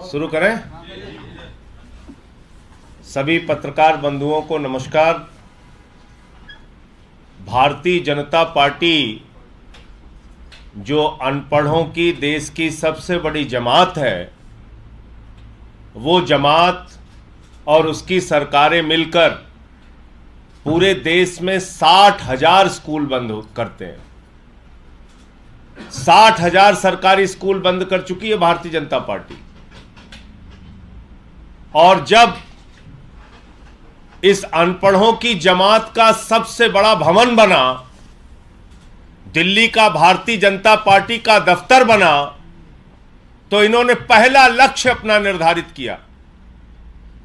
शुरू करें। सभी पत्रकार बंधुओं को नमस्कार। भारतीय जनता पार्टी जो अनपढ़ों की देश की सबसे बड़ी जमात है, वो जमात और उसकी सरकारें मिलकर पूरे देश में 60,000 स्कूल बंद करते हैं। 60,000 सरकारी स्कूल बंद कर चुकी है भारतीय जनता पार्टी। और जब इस अनपढ़ों की जमात का सबसे बड़ा भवन बना, दिल्ली का भारतीय जनता पार्टी का दफ्तर बना, तो इन्होंने पहला लक्ष्य अपना निर्धारित किया।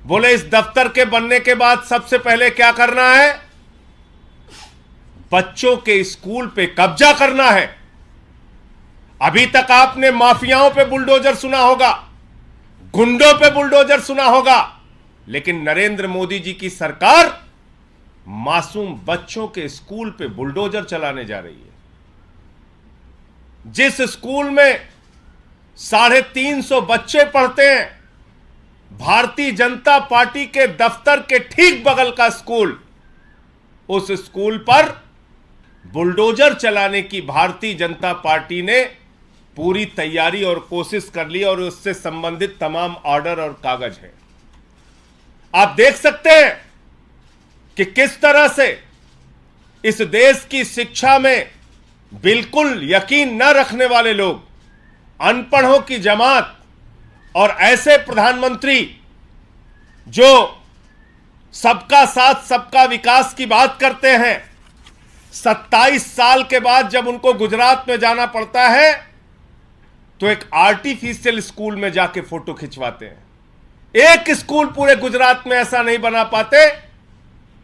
बोले इस दफ्तर के बनने के बाद सबसे पहले क्या करना है? बच्चों के स्कूल पे कब्जा करना है। अभी तक आपने माफियाओं पे बुलडोजर सुना होगा, गुंडों पे बुलडोजर सुना होगा, लेकिन नरेंद्र मोदी जी की सरकार मासूम बच्चों के स्कूल पे बुलडोजर चलाने जा रही है। जिस स्कूल में 350 बच्चे पढ़ते हैं, भारतीय जनता पार्टी के दफ्तर के ठीक बगल का स्कूल, उस स्कूल पर बुलडोजर चलाने की भारतीय जनता पार्टी ने पूरी तैयारी और कोशिश कर ली और उससे संबंधित तमाम ऑर्डर और कागज हैं। आप देख सकते हैं कि किस तरह से इस देश की शिक्षा में बिल्कुल यकीन न रखने वाले लोग, अनपढ़ों की जमात और ऐसे प्रधानमंत्री जो सबका साथ सबका विकास की बात करते हैं, 27 साल के बाद जब उनको गुजरात में जाना पड़ता है तो एक आर्टिफिशियल स्कूल में जाके फोटो खिंचवाते हैं। एक स्कूल पूरे गुजरात में ऐसा नहीं बना पाते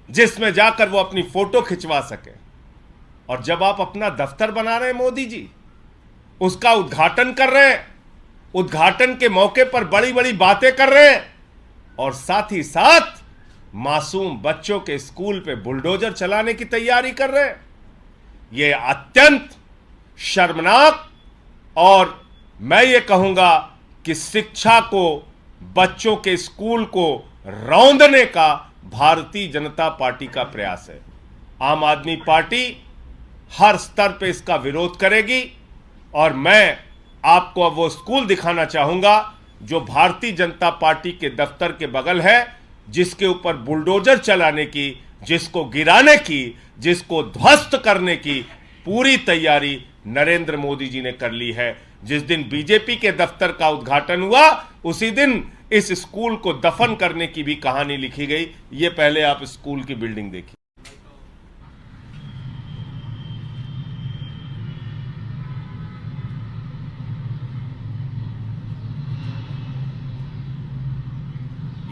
जिसमें जाकर वो अपनी फोटो खिंचवा सके। और जब आप अपना दफ्तर बना रहे हैं मोदी जी, उसका उद्घाटन कर रहे हैं, उद्घाटन के मौके पर बड़ी बड़ी बातें कर रहे हैं और साथ ही साथ मासूम बच्चों के स्कूल पे बुलडोजर चलाने की तैयारी कर रहे हैं, यह अत्यंत शर्मनाक और मैं ये कहूंगा कि शिक्षा को, बच्चों के स्कूल को रौंदने का भारतीय जनता पार्टी का प्रयास है। आम आदमी पार्टी हर स्तर पे इसका विरोध करेगी और मैं आपको अब वो स्कूल दिखाना चाहूंगा जो भारतीय जनता पार्टी के दफ्तर के बगल है, जिसके ऊपर बुलडोजर चलाने की, जिसको गिराने की, जिसको ध्वस्त करने की पूरी तैयारी नरेंद्र मोदी जी ने कर ली है। जिस दिन बीजेपी के दफ्तर का उद्घाटन हुआ, उसी दिन इस स्कूल को दफन करने की भी कहानी लिखी गई। ये पहले आप स्कूल की बिल्डिंग देखिए।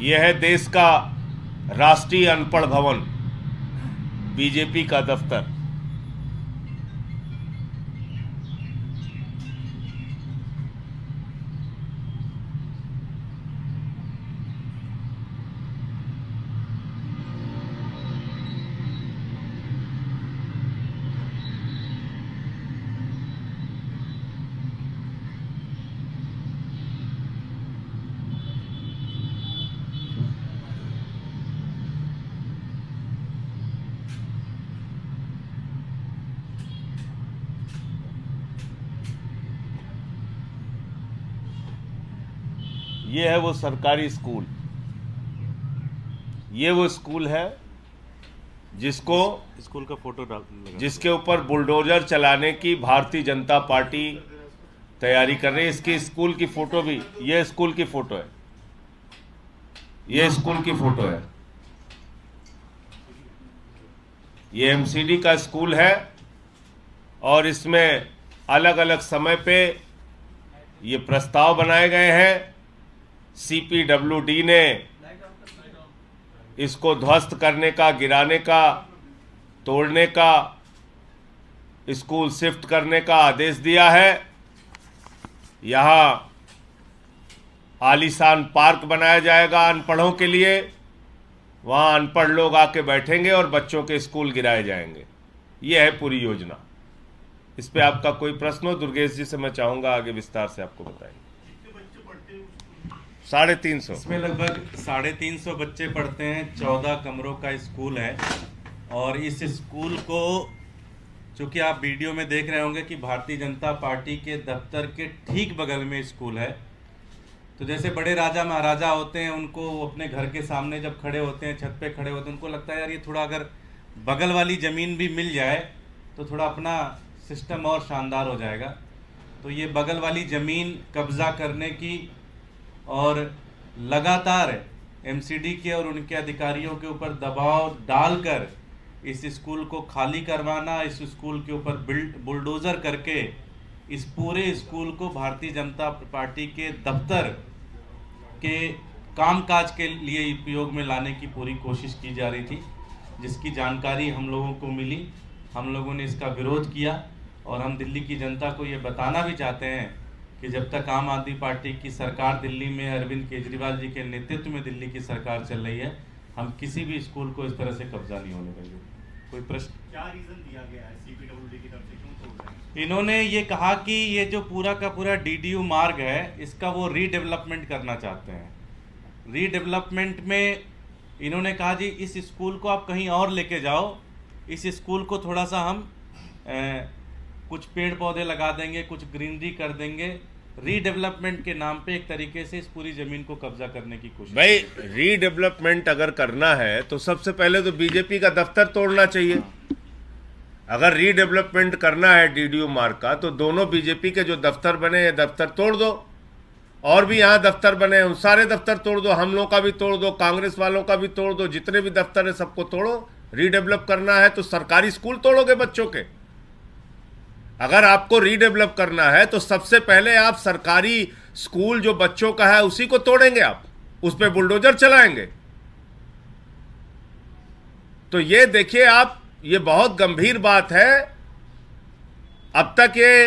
यह है देश का राष्ट्रीय अनपढ़ भवन, बीजेपी का दफ्तर। ये है वो सरकारी स्कूल, ये वो स्कूल है जिसको स्कूल का फोटो डाल, जिसके ऊपर बुलडोजर चलाने की भारतीय जनता पार्टी तैयारी कर रही है। इसकी स्कूल की फोटो भी, ये स्कूल की फोटो है, ये स्कूल की फोटो है। ये एमसीडी का स्कूल है और इसमें अलग अलग समय पे ये प्रस्ताव बनाए गए हैं। सीपीडब्ल्यूडी ने इसको ध्वस्त करने का, गिराने का, तोड़ने का, स्कूल शिफ्ट करने का आदेश दिया है। यहाँ आलीशान पार्क बनाया जाएगा अनपढ़ों के लिए, वहाँ अनपढ़ लोग आके बैठेंगे और बच्चों के स्कूल गिराए जाएंगे। ये है पूरी योजना। इस पे आपका कोई प्रश्न हो दुर्गेश जी से, मैं चाहूँगा आगे विस्तार से आपको बताएंगे। 350। इसमें लगभग 350 बच्चे पढ़ते हैं। 14 कमरों का स्कूल है। और इस स्कूल को, चूंकि आप वीडियो में देख रहे होंगे कि भारतीय जनता पार्टी के दफ्तर के ठीक बगल में स्कूल है। तो जैसे बड़े राजा महाराजा होते हैं, उनको अपने घर के सामने जब खड़े होते हैं, छत पे खड़े होते हैं, उनको लगता है यार ये थोड़ा अगर बगल वाली ज़मीन भी मिल जाए तो थोड़ा अपना सिस्टम और शानदार हो जाएगा। तो ये बगल वाली ज़मीन कब्ज़ा करने की और लगातार एमसीडी के और उनके अधिकारियों के ऊपर दबाव डालकर इस स्कूल को खाली करवाना, इस स्कूल के ऊपर बुलडोज़र करके इस पूरे स्कूल को भारतीय जनता पार्टी के दफ्तर के कामकाज के लिए उपयोग में लाने की पूरी कोशिश की जा रही थी, जिसकी जानकारी हम लोगों को मिली। हम लोगों ने इसका विरोध किया और हम दिल्ली की जनता को ये बताना भी चाहते हैं कि जब तक आम आदमी पार्टी की सरकार दिल्ली में अरविंद केजरीवाल जी के नेतृत्व में दिल्ली की सरकार चल रही है, हम किसी भी स्कूल को इस तरह से कब्जा नहीं होने देंगे। कोई प्रश्न? क्या रीजन दिया गया है सीपीडब्ल्यूडी की तरफ से, क्यों तोड़ रहे हैं? इन्होंने ये कहा कि ये जो पूरा का पूरा डीडीयू मार्ग है, इसका वो रीडेवलपमेंट करना चाहते हैं। रीडेवलपमेंट में इन्होंने कहा जी इस स्कूल को आप कहीं और लेके जाओ, इस स्कूल को थोड़ा सा हम कुछ पेड़ पौधे लगा देंगे, कुछ ग्रीनरी कर देंगे। रीडेवलपमेंट के नाम पे एक तरीके से इस पूरी जमीन को कब्जा करने की कोशिश। भाई रीडेवलपमेंट अगर करना है तो सबसे पहले तो बीजेपी का दफ्तर तोड़ना चाहिए। अगर रीडेवलपमेंट करना है डीडीयू मार्ग का, तो दोनों बीजेपी के जो दफ्तर बने हैं दफ्तर तोड़ दो, और भी यहाँ दफ्तर बने हैं उन सारे दफ्तर तोड़ दो, हम लोगों का भी तोड़ दो, कांग्रेस वालों का भी तोड़ दो, जितने भी दफ्तर है सबको तोड़ो। रीडेवलप करना है तो सरकारी स्कूल तोड़ोगे बच्चों के? अगर आपको रीडेवलप करना है तो सबसे पहले आप सरकारी स्कूल जो बच्चों का है उसी को तोड़ेंगे, आप उस पर बुलडोजर चलाएंगे। तो ये देखिए आप, ये बहुत गंभीर बात है। अब तक ये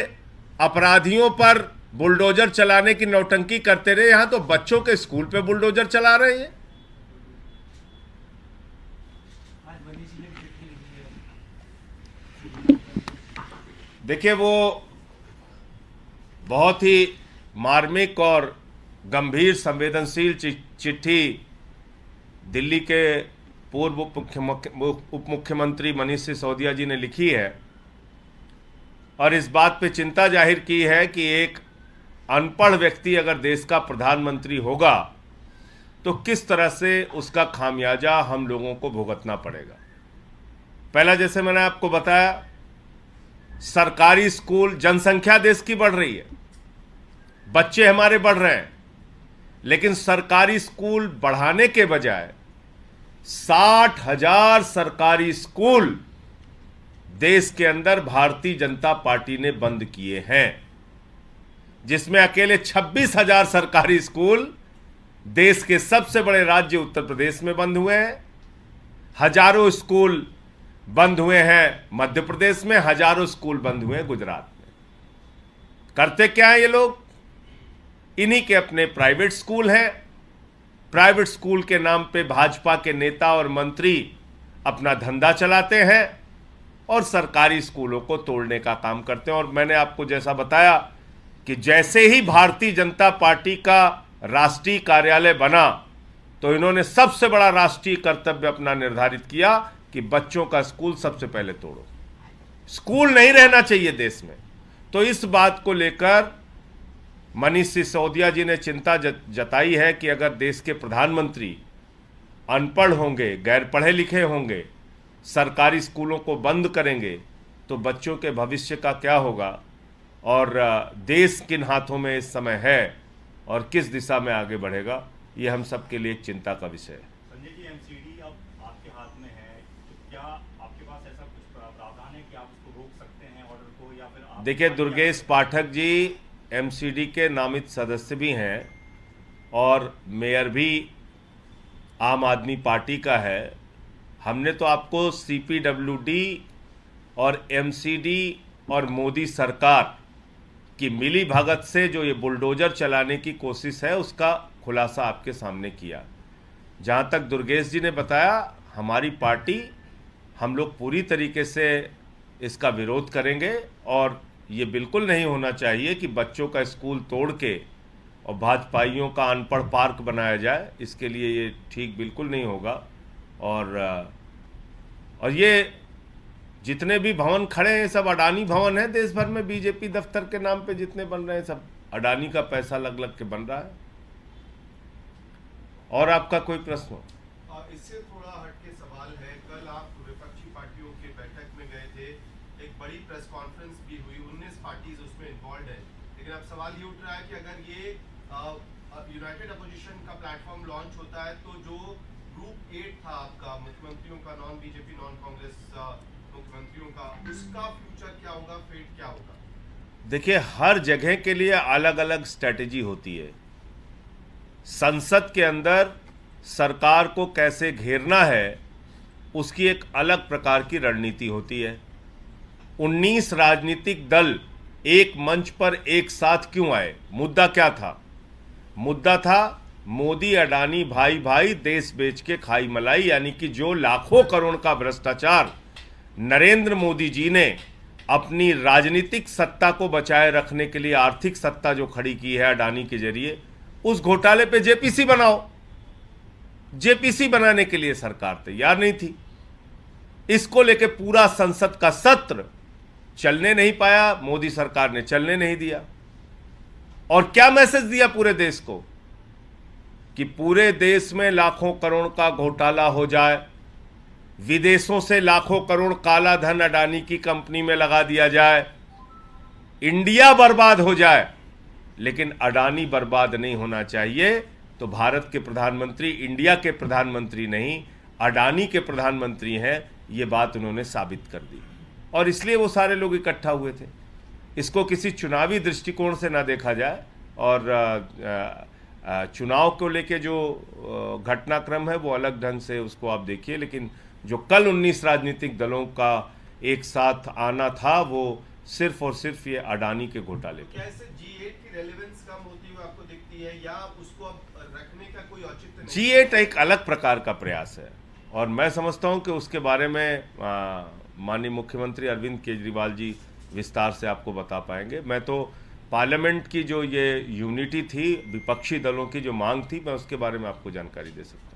अपराधियों पर बुलडोजर चलाने की नौटंकी करते रहे, यहां तो बच्चों के स्कूल पे बुलडोजर चला रहे हैं। देखिए वो बहुत ही मार्मिक और गंभीर संवेदनशील चिट्ठी दिल्ली के पूर्व उप मुख्यमंत्री मनीष सिसोदिया जी ने लिखी है और इस बात पे चिंता जाहिर की है कि एक अनपढ़ व्यक्ति अगर देश का प्रधानमंत्री होगा तो किस तरह से उसका खामियाजा हम लोगों को भुगतना पड़ेगा। पहला, जैसे मैंने आपको बताया, सरकारी स्कूल, जनसंख्या देश की बढ़ रही है, बच्चे हमारे बढ़ रहे हैं, लेकिन सरकारी स्कूल बढ़ाने के बजाय 60,000 सरकारी स्कूल देश के अंदर भारतीय जनता पार्टी ने बंद किए हैं, जिसमें अकेले 26,000 सरकारी स्कूल देश के सबसे बड़े राज्य उत्तर प्रदेश में बंद हुए हैं। हजारों स्कूल बंद हुए हैं मध्य प्रदेश में, हजारों स्कूल बंद हुए हैं गुजरात में। करते क्या है ये लोग? इन्हीं के अपने प्राइवेट स्कूल हैं। प्राइवेट स्कूल के नाम पे भाजपा के नेता और मंत्री अपना धंधा चलाते हैं और सरकारी स्कूलों को तोड़ने का काम करते हैं। और मैंने आपको जैसा बताया कि जैसे ही भारतीय जनता पार्टी का राष्ट्रीय कार्यालय बना तो इन्होंने सबसे बड़ा राष्ट्रीय कर्तव्य अपना निर्धारित किया कि बच्चों का स्कूल सबसे पहले तोड़ो। स्कूल नहीं रहना चाहिए देश में। तो इस बात को लेकर मनीष सिसोदिया जी ने चिंता जताई है कि अगर देश के प्रधानमंत्री अनपढ़ होंगे, गैर पढ़े लिखे होंगे, सरकारी स्कूलों को बंद करेंगे तो बच्चों के भविष्य का क्या होगा और देश किन हाथों में इस समय है और किस दिशा में आगे बढ़ेगा, ये हम सब के लिए एक चिंता का विषय है। संजय जी, एमसीडी अब आपके हाथ में है, तो क्या आपके पास ऐसा कुछ प्रावधान है कि आप उसको रोक सकते हैं ऑर्डर को, या फिर आप? देखिए, दुर्गेश पाठक जी एमसीडी के नामित सदस्य भी हैं और मेयर भी आम आदमी पार्टी का है। हमने तो आपको सीपीडब्ल्यूडी और एमसीडी और मोदी सरकार की मिली भगत से जो ये बुलडोजर चलाने की कोशिश है उसका खुलासा आपके सामने किया। जहाँ तक दुर्गेश जी ने बताया, हमारी पार्टी, हम लोग पूरी तरीके से इसका विरोध करेंगे और ये बिल्कुल नहीं होना चाहिए कि बच्चों का स्कूल तोड़ के और भाजपाइयों का अनपढ़ पार्क बनाया जाए, इसके लिए ये ठीक बिल्कुल नहीं होगा। और ये जितने भी भवन खड़े हैं सब अडानी भवन है। देश भर में बीजेपी दफ्तर के नाम पे जितने बन रहे हैं सब अडानी का पैसा लग लग के बन रहा है। और आपका कोई प्रश्न हो? इससे थोड़ा हटके सवाल है, कल आप विपक्षी पार्टियों की बैठक में गए थे, एक बड़ी प्रेस कॉन्फ्रेंस भी हुई, 19 पार्टीज उसमें इन्वॉल्व है, लेकिन अब सवाल ये उठ रहा है कि अगर ये यूनाइटेड अपोजिशन का प्लेटफॉर्म लॉन्च होता है तो जो ग्रुप 8 था आपका मुख्यमंत्रियों का, नॉन बीजेपी नॉन कांग्रेस मुख्यमंत्रियों का, उसका फ्यूचर क्या होगा, फेट क्या होगा? देखिए, हर जगह के लिए अलग अलग स्ट्रेटेजी होती है। संसद के अंदर सरकार को कैसे घेरना है उसकी एक अलग प्रकार की रणनीति होती है। 19 राजनीतिक दल एक मंच पर एक साथ क्यों आए? मुद्दा क्या था? मुद्दा था मोदी अडानी भाई भाई देश बेच के खाई मलाई, यानी कि जो लाखों करोड़ का भ्रष्टाचार नरेंद्र मोदी जी ने अपनी राजनीतिक सत्ता को बचाए रखने के लिए आर्थिक सत्ता जो खड़ी की है अडानी के जरिए, उस घोटाले पे जेपीसी बनाओ। जेपीसी बनाने के लिए सरकार तैयार नहीं थी। इसको लेके पूरा संसद का सत्र चलने नहीं पाया, मोदी सरकार ने चलने नहीं दिया। और क्या मैसेज दिया पूरे देश को कि पूरे देश में लाखों करोड़ का घोटाला हो जाए, विदेशों से लाखों करोड़ काला धन अडानी की कंपनी में लगा दिया जाए, इंडिया बर्बाद हो जाए, लेकिन अडानी बर्बाद नहीं होना चाहिए। तो भारत के प्रधानमंत्री इंडिया के प्रधानमंत्री नहीं, अडानी के प्रधानमंत्री हैं, ये बात उन्होंने साबित कर दी। और इसलिए वो सारे लोग इकट्ठा हुए थे। इसको किसी चुनावी दृष्टिकोण से ना देखा जाए। और चुनाव को लेके जो घटनाक्रम है वो अलग ढंग से उसको आप देखिए, लेकिन जो कल 19 राजनीतिक दलों का एक साथ आना था वो सिर्फ और सिर्फ ये अडानी के घोटाले पे। क्या इससे G8 की रेलेवेंस कम होती हुई आपको दिखती है या उसको अब रखने का कोई औचित्य नहीं? G8 एक अलग प्रकार का प्रयास है और मैं समझता हूं कि उसके बारे में माननीय मुख्यमंत्री अरविंद केजरीवाल जी विस्तार से आपको बता पाएंगे। मैं तो पार्लियामेंट की जो ये यूनिटी थी, विपक्षी दलों की जो मांग थी, मैं उसके बारे में आपको जानकारी दे सकता हूं।